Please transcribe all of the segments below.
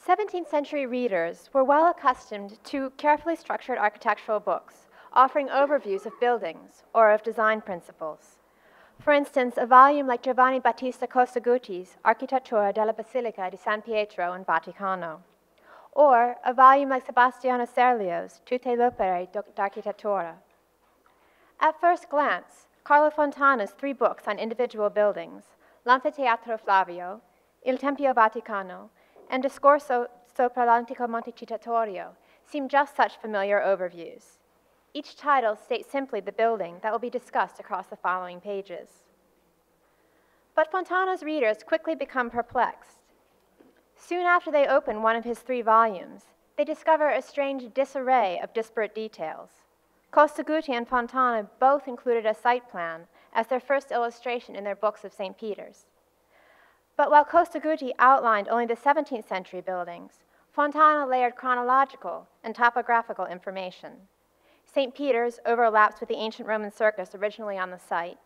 17th century readers were well accustomed to carefully structured architectural books, offering overviews of buildings or of design principles. For instance, a volume like Giovanni Battista Costaguti's Architettura della Basilica di San Pietro in Vaticano, or a volume like Sebastiano Serlio's Tutte l'opere d'architettura. At first glance, Carlo Fontana's 3 books on individual buildings, L'Anfiteatro Flavio, Il Tempio Vaticano, and Discorso sopra l'antico Montecitorio, seem just such familiar overviews. Each title states simply the building that will be discussed across the following pages. But Fontana's readers quickly become perplexed. Soon after they open one of his 3 volumes, they discover a strange disarray of disparate details. Costaguti and Fontana both included a site plan as their first illustration in their books of St. Peter's. But while Costaguti outlined only the 17th century buildings, Fontana layered chronological and topographical information. St. Peter's overlaps with the ancient Roman circus originally on the site,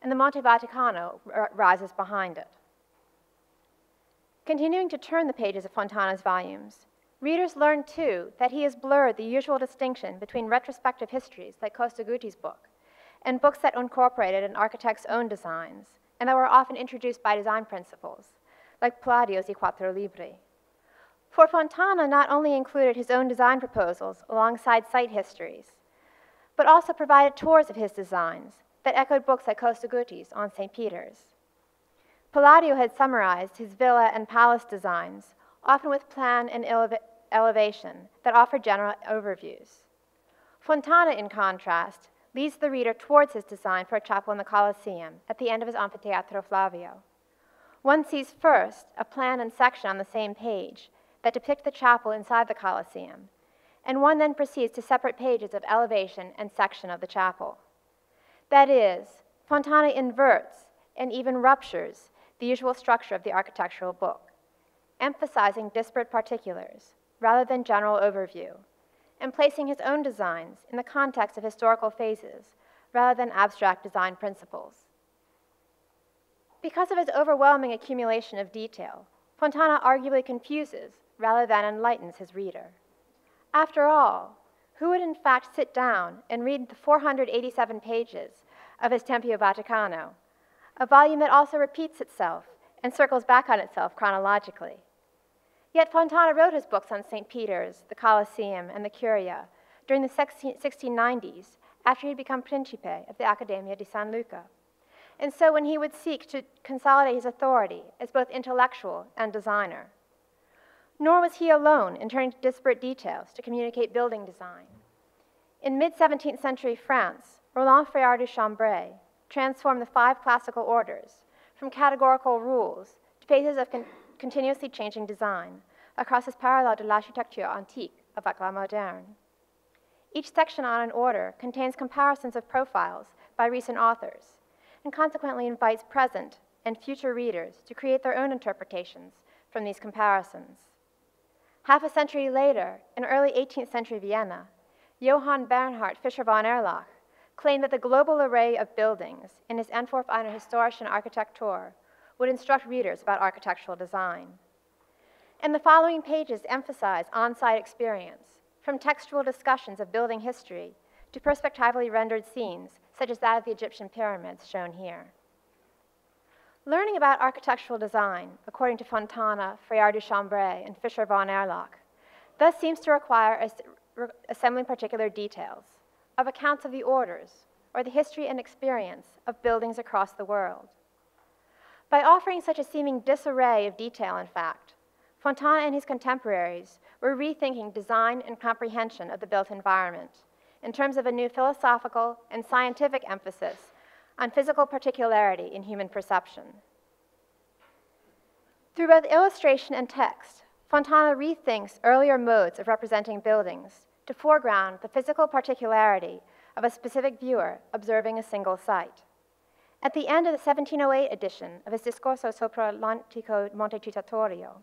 and the Monte Vaticano rises behind it. Continuing to turn the pages of Fontana's volumes, readers learn, too, that he has blurred the usual distinction between retrospective histories, like Costaguti's book, and books that incorporated an architect's own designs, and that were often introduced by design principles, like Palladio's I Quattro Libri. For Fontana not only included his own design proposals alongside site histories, but also provided tours of his designs that echoed books like Costaguti's on St. Peter's. Palladio had summarized his villa and palace designs, often with plan and elevation that offered general overviews. Fontana, in contrast, leads the reader towards his design for a chapel in the Colosseum at the end of his Anfiteatro Flavio. One sees first a plan and section on the same page that depict the chapel inside the Colosseum, and one then proceeds to separate pages of elevation and section of the chapel. That is, Fontana inverts and even ruptures the usual structure of the architectural book, emphasizing disparate particulars rather than general overview, and placing his own designs in the context of historical phases rather than abstract design principles. Because of his overwhelming accumulation of detail, Fontana arguably confuses rather than enlightens his reader. After all, who would in fact sit down and read the 487 pages of his Tempio Vaticano, a volume that also repeats itself and circles back on itself chronologically? Yet Fontana wrote his books on St. Peter's, the Colosseum, and the Curia during the 1690s after he had become Principe of the Accademia di San Luca. And so when he would seek to consolidate his authority as both intellectual and designer. Nor was he alone in turning to disparate details to communicate building design. In mid-17th century France, Roland Fréard du Chambray transformed the 5 classical orders from categorical rules to phases of continuously changing design across his Parallèle de l'architecture antique avec la moderne. Each section on an order contains comparisons of profiles by recent authors, and consequently invites present and future readers to create their own interpretations from these comparisons. Half a century later, in early 18th century Vienna, Johann Bernhard Fischer von Erlach claimed that the global array of buildings in his Entwurf einer historischen Architektur would instruct readers about architectural design. And the following pages emphasize on-site experience, from textual discussions of building history to perspectively rendered scenes, such as that of the Egyptian pyramids shown here. Learning about architectural design, according to Fontana, Fréard du Chambray, and Fischer von Erlach, thus seems to require assembling particular details of accounts of the orders or the history and experience of buildings across the world. By offering such a seeming disarray of detail, in fact, Fontana and his contemporaries were rethinking design and comprehension of the built environment in terms of a new philosophical and scientific emphasis on physical particularity in human perception. Through both illustration and text, Fontana rethinks earlier modes of representing buildings to foreground the physical particularity of a specific viewer observing a single site. At the end of the 1708 edition of his Discorso sopra l'antico Montecitorio,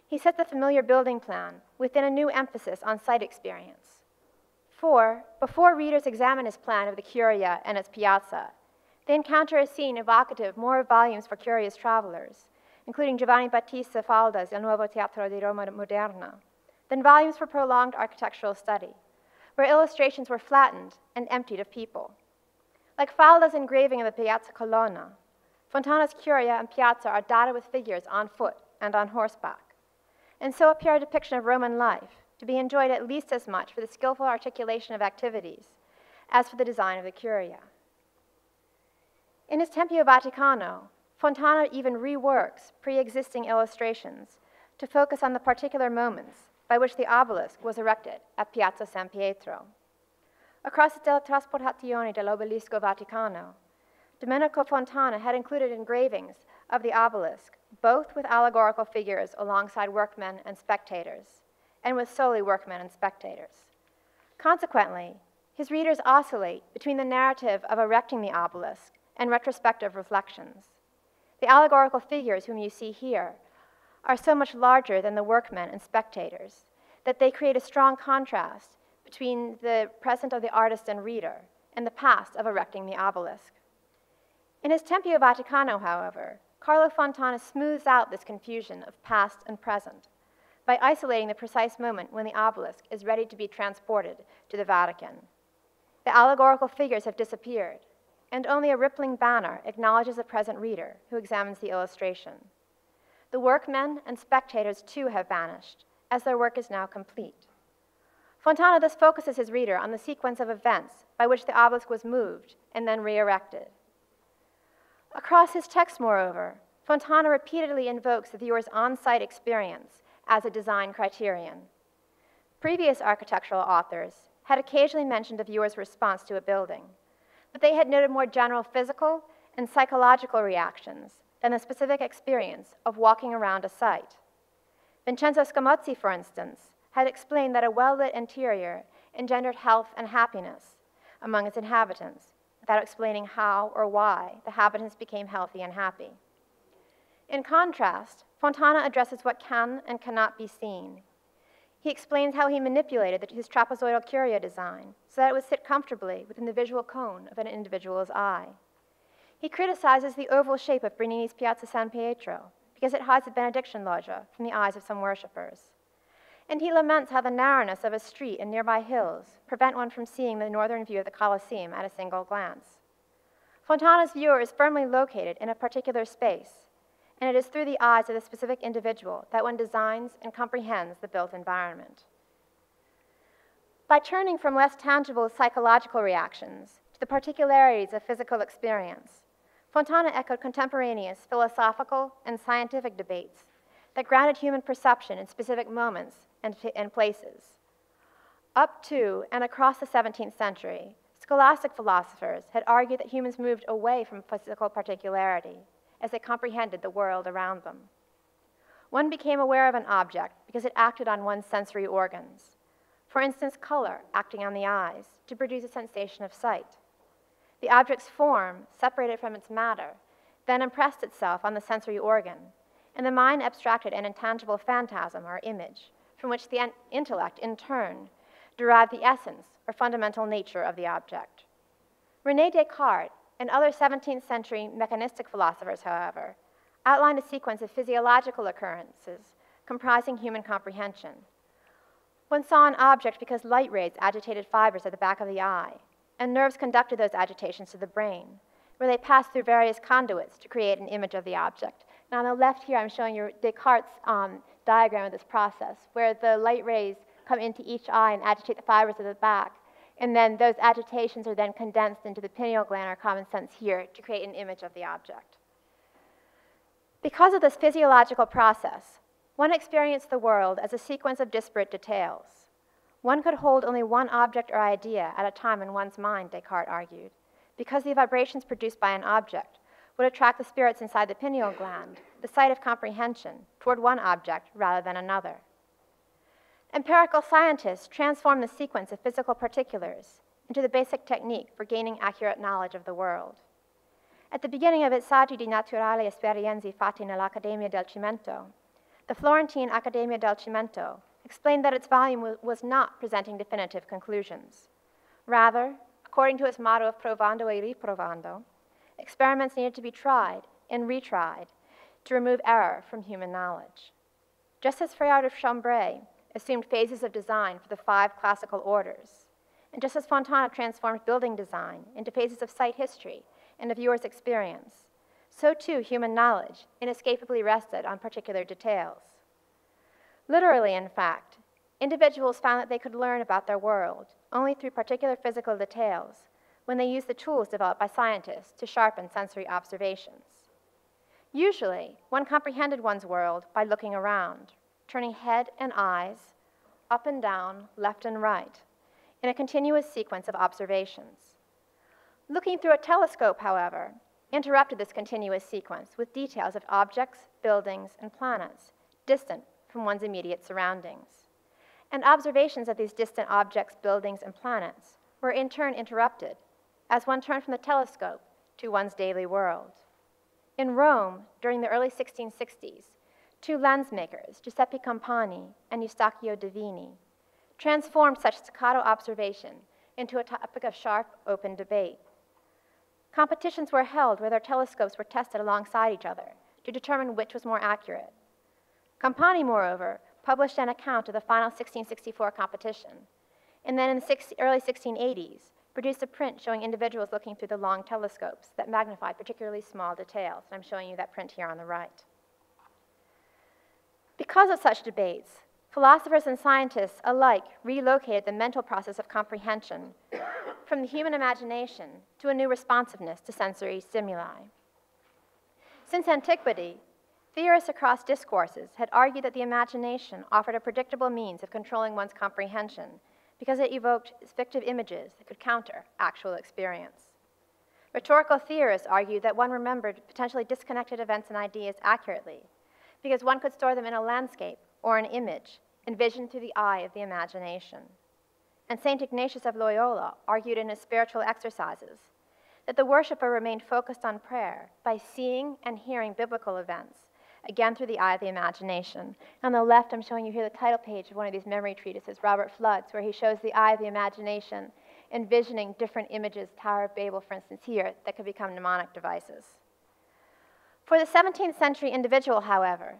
he sets the familiar building plan within a new emphasis on site experience. For, before readers examine his plan of the Curia and its piazza, they encounter a scene evocative more of volumes for curious travelers, including Giovanni Battista Falda's Il Nuovo Teatro di Roma Moderna, then volumes for prolonged architectural study, where illustrations were flattened and emptied of people. Like Falda's engraving of the Piazza Colonna, Fontana's curia and piazza are dotted with figures on foot and on horseback. And so appear a depiction of Roman life, to be enjoyed at least as much for the skillful articulation of activities as for the design of the curia. In his Tempio Vaticano, Fontana even reworks pre-existing illustrations to focus on the particular moments by which the obelisk was erected at Piazza San Pietro. Across della trasportazione dell'obelisco Vaticano, Domenico Fontana had included engravings of the obelisk, both with allegorical figures alongside workmen and spectators, and with solely workmen and spectators. Consequently, his readers oscillate between the narrative of erecting the obelisk and retrospective reflections. The allegorical figures whom you see here are so much larger than the workmen and spectators that they create a strong contrast between the present of the artist and reader and the past of erecting the obelisk. In his Tempio Vaticano, however, Carlo Fontana smooths out this confusion of past and present by isolating the precise moment when the obelisk is ready to be transported to the Vatican. The allegorical figures have disappeared, and only a rippling banner acknowledges the present reader who examines the illustration. The workmen and spectators too have vanished, as their work is now complete. Fontana thus focuses his reader on the sequence of events by which the obelisk was moved and then re-erected. Across his text, moreover, Fontana repeatedly invokes the viewer's on-site experience as a design criterion. Previous architectural authors had occasionally mentioned a viewer's response to a building, but they had noted more general physical and psychological reactions than the specific experience of walking around a site. Vincenzo Scamozzi, for instance, had explained that a well-lit interior engendered health and happiness among its inhabitants, without explaining how or why the inhabitants became healthy and happy. In contrast, Fontana addresses what can and cannot be seen. He explains how he manipulated his trapezoidal curia design so that it would sit comfortably within the visual cone of an individual's eye. He criticizes the oval shape of Bernini's Piazza San Pietro because it hides the benediction loggia from the eyes of some worshippers. And he laments how the narrowness of a street and nearby hills prevent one from seeing the northern view of the Colosseum at a single glance. Fontana's viewer is firmly located in a particular space, and it is through the eyes of the specific individual that one designs and comprehends the built environment. By turning from less tangible psychological reactions to the particularities of physical experience, Fontana echoed contemporaneous philosophical and scientific debates that grounded human perception in specific moments and places. Up to and across the 17th century, scholastic philosophers had argued that humans moved away from physical particularity as they comprehended the world around them. One became aware of an object because it acted on one's sensory organs. For instance, color acting on the eyes to produce a sensation of sight. The object's form, separated from its matter, then impressed itself on the sensory organ, and the mind abstracted an intangible phantasm or image, from which the intellect, in turn, derived the essence or fundamental nature of the object. René Descartes and other 17th century mechanistic philosophers, however, outlined a sequence of physiological occurrences comprising human comprehension. One saw an object because light rays agitated fibers at the back of the eye, and nerves conducted those agitations to the brain, where they passed through various conduits to create an image of the object. Now on the left here, I'm showing you Descartes' diagram of this process, where the light rays come into each eye and agitate the fibers of the back, and then those agitations are then condensed into the pineal gland or common sense here to create an image of the object. Because of this physiological process, one experienced the world as a sequence of disparate details. One could hold only one object or idea at a time in one's mind, Descartes argued, because the vibrations produced by an object would attract the spirits inside the pineal gland, the site of comprehension, toward one object rather than another. Empirical scientists transform the sequence of physical particulars into the basic technique for gaining accurate knowledge of the world. At the beginning of its Saggi di naturali esperienze fatti nell'Accademia del Cimento, the Florentine Accademia del Cimento explained that its volume was not presenting definitive conclusions. Rather, according to its motto of provando e riprovando, experiments needed to be tried and retried to remove error from human knowledge. Just as Fréard of Chambray assumed phases of design for the 5 classical orders, and just as Fontana transformed building design into phases of site history and a viewer's experience, so too human knowledge inescapably rested on particular details. Literally, in fact, individuals found that they could learn about their world only through particular physical details when they used the tools developed by scientists to sharpen sensory observations. Usually, one comprehended one's world by looking around, turning head and eyes up and down, left and right, in a continuous sequence of observations. Looking through a telescope, however, interrupted this continuous sequence with details of objects, buildings, and planets distant from one's immediate surroundings. And observations of these distant objects, buildings, and planets were in turn interrupted as one turned from the telescope to one's daily world. In Rome, during the early 1660s, 2 lens makers, Giuseppe Campani and Eustachio Divini, transformed such staccato observation into a topic of sharp, open debate. Competitions were held where their telescopes were tested alongside each other to determine which was more accurate. Campani, moreover, published an account of the final 1664 competition, and then in the early 1680s, produced a print showing individuals looking through the long telescopes that magnified particularly small details. And I'm showing you that print here on the right. Because of such debates, philosophers and scientists alike relocated the mental process of comprehension from the human imagination to a new responsiveness to sensory stimuli. Since antiquity, theorists across discourses had argued that the imagination offered a predictable means of controlling one's comprehension because it evoked fictive images that could counter actual experience. Rhetorical theorists argued that one remembered potentially disconnected events and ideas accurately because one could store them in a landscape or an image envisioned through the eye of the imagination. And St. Ignatius of Loyola argued in his spiritual exercises that the worshiper remained focused on prayer by seeing and hearing biblical events, again through the eye of the imagination. On the left, I'm showing you here the title page of one of these memory treatises, Robert Flood's, where he shows the eye of the imagination envisioning different images, Tower of Babel, for instance, here, that could become mnemonic devices. For the 17th century individual, however,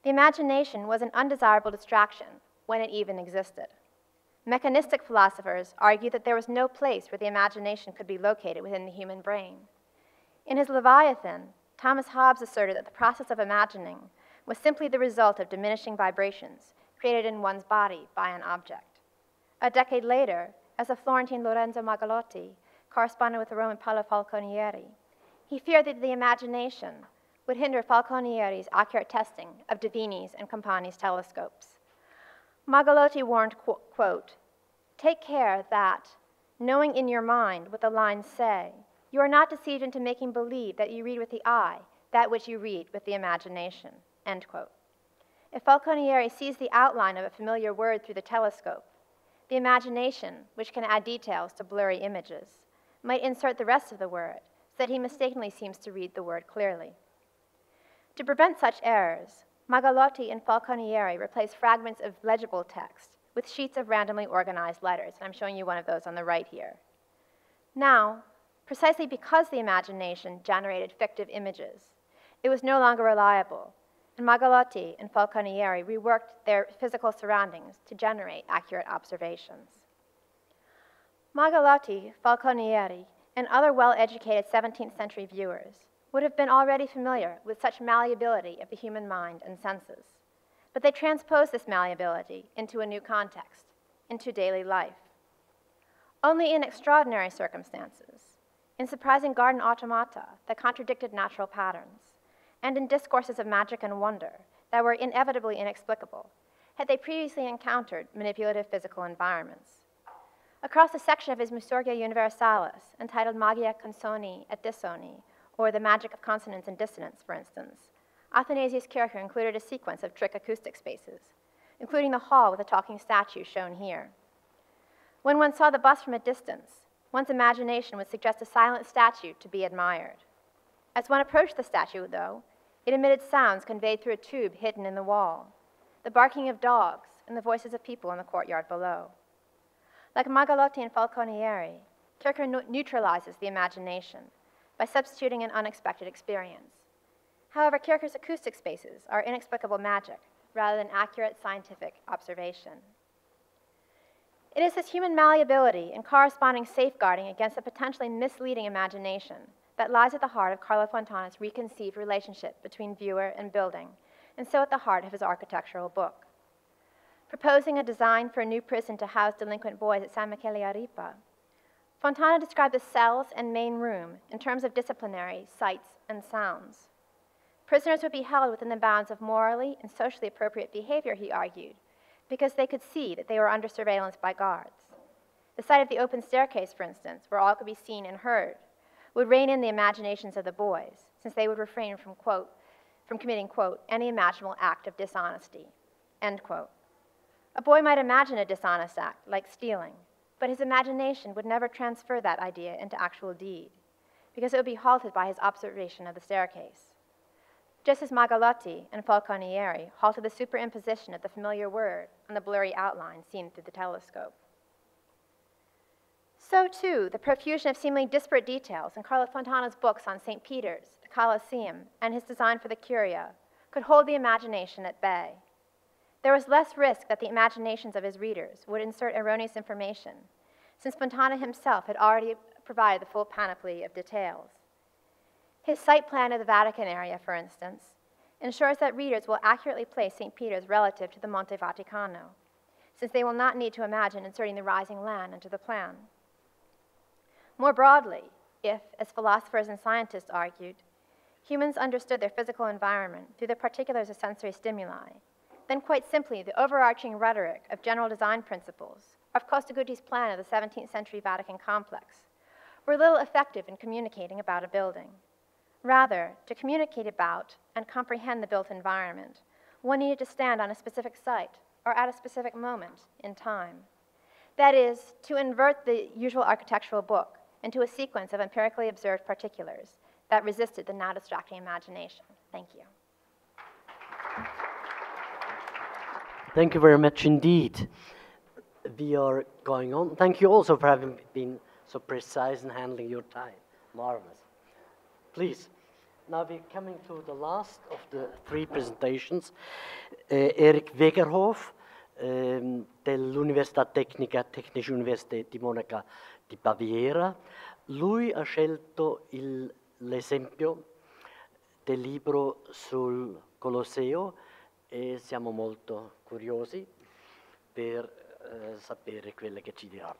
the imagination was an undesirable distraction when it even existed. Mechanistic philosophers argued that there was no place where the imagination could be located within the human brain. In his Leviathan, Thomas Hobbes asserted that the process of imagining was simply the result of diminishing vibrations created in one's body by an object. A decade later, as the Florentine Lorenzo Magalotti corresponded with the Roman Paolo Falconieri, he feared that the imagination would hinder Falconieri's accurate testing of Divini's and Campani's telescopes. Magalotti warned, quote, "Take care that, knowing in your mind what the lines say, you are not deceived into making believe that you read with the eye that which you read with the imagination," end quote. If Falconieri sees the outline of a familiar word through the telescope, the imagination, which can add details to blurry images, might insert the rest of the word so that he mistakenly seems to read the word clearly. To prevent such errors, Magalotti and Falconieri replaced fragments of legible text with sheets of randomly organized letters, and I'm showing you one of those on the right here. Now, precisely because the imagination generated fictive images, it was no longer reliable, and Magalotti and Falconieri reworked their physical surroundings to generate accurate observations. Magalotti, Falconieri, and other well-educated 17th century viewers would have been already familiar with such malleability of the human mind and senses, but they transposed this malleability into a new context, into daily life. Only in extraordinary circumstances, in surprising garden automata that contradicted natural patterns, and in discourses of magic and wonder that were inevitably inexplicable, had they previously encountered manipulative physical environments. Across a section of his Mussorgia Universalis, entitled Magia Consoni et Dissoni, or The Magic of Consonance and Dissonance, for instance, Athanasius Kircher included a sequence of trick acoustic spaces, including the hall with the talking statue shown here. When one saw the bust from a distance, one's imagination would suggest a silent statue to be admired. As one approached the statue, though, it emitted sounds conveyed through a tube hidden in the wall, the barking of dogs and the voices of people in the courtyard below. Like Magalotti and Falconieri, Kircher neutralizes the imagination by substituting an unexpected experience. However, Kircher's acoustic spaces are inexplicable magic rather than accurate scientific observation. It is this human malleability and corresponding safeguarding against a potentially misleading imagination that lies at the heart of Carlo Fontana's reconceived relationship between viewer and building, and so at the heart of his architectural book. Proposing a design for a new prison to house delinquent boys at San Michele a Ripa, Fontana described the cells and main room in terms of disciplinary sights and sounds. Prisoners would be held within the bounds of morally and socially appropriate behavior, he argued, because they could see that they were under surveillance by guards. The sight of the open staircase, for instance, where all could be seen and heard, would rein in the imaginations of the boys, since they would refrain from, quote, from committing, quote, any imaginable act of dishonesty, end quote. A boy might imagine a dishonest act, like stealing, but his imagination would never transfer that idea into actual deed, because it would be halted by his observation of the staircase. Just as Magalotti and Falconieri halted the superimposition of the familiar word on the blurry outline seen through the telescope. So, too, the profusion of seemingly disparate details in Carlo Fontana's books on St. Peter's, the Colosseum, and his design for the Curia could hold the imagination at bay. There was less risk that the imaginations of his readers would insert erroneous information, since Fontana himself had already provided the full panoply of details. His site plan of the Vatican area, for instance, ensures that readers will accurately place St. Peter's relative to the Monte Vaticano, since they will not need to imagine inserting the rising land into the plan. More broadly, if, as philosophers and scientists argued, humans understood their physical environment through the particulars of sensory stimuli, then quite simply the overarching rhetoric of general design principles of Costagutti's plan of the 17th century Vatican complex were little effective in communicating about a building. Rather, to communicate about and comprehend the built environment, one needed to stand on a specific site or at a specific moment in time. That is, to invert the usual architectural book into a sequence of empirically observed particulars that resisted the now distracting imagination. Thank you. Thank you very much indeed. We are going on. Thank you also for having been so precise in handling your time. Marvelous. Please. Now we're coming to the last of the three presentations. Erik Wegerhof, dell'Università Tecnica Università di Monaca di Baviera. Lui ha scelto l'esempio del libro sul Colosseo e siamo molto curiosi per sapere quello che ci dirà.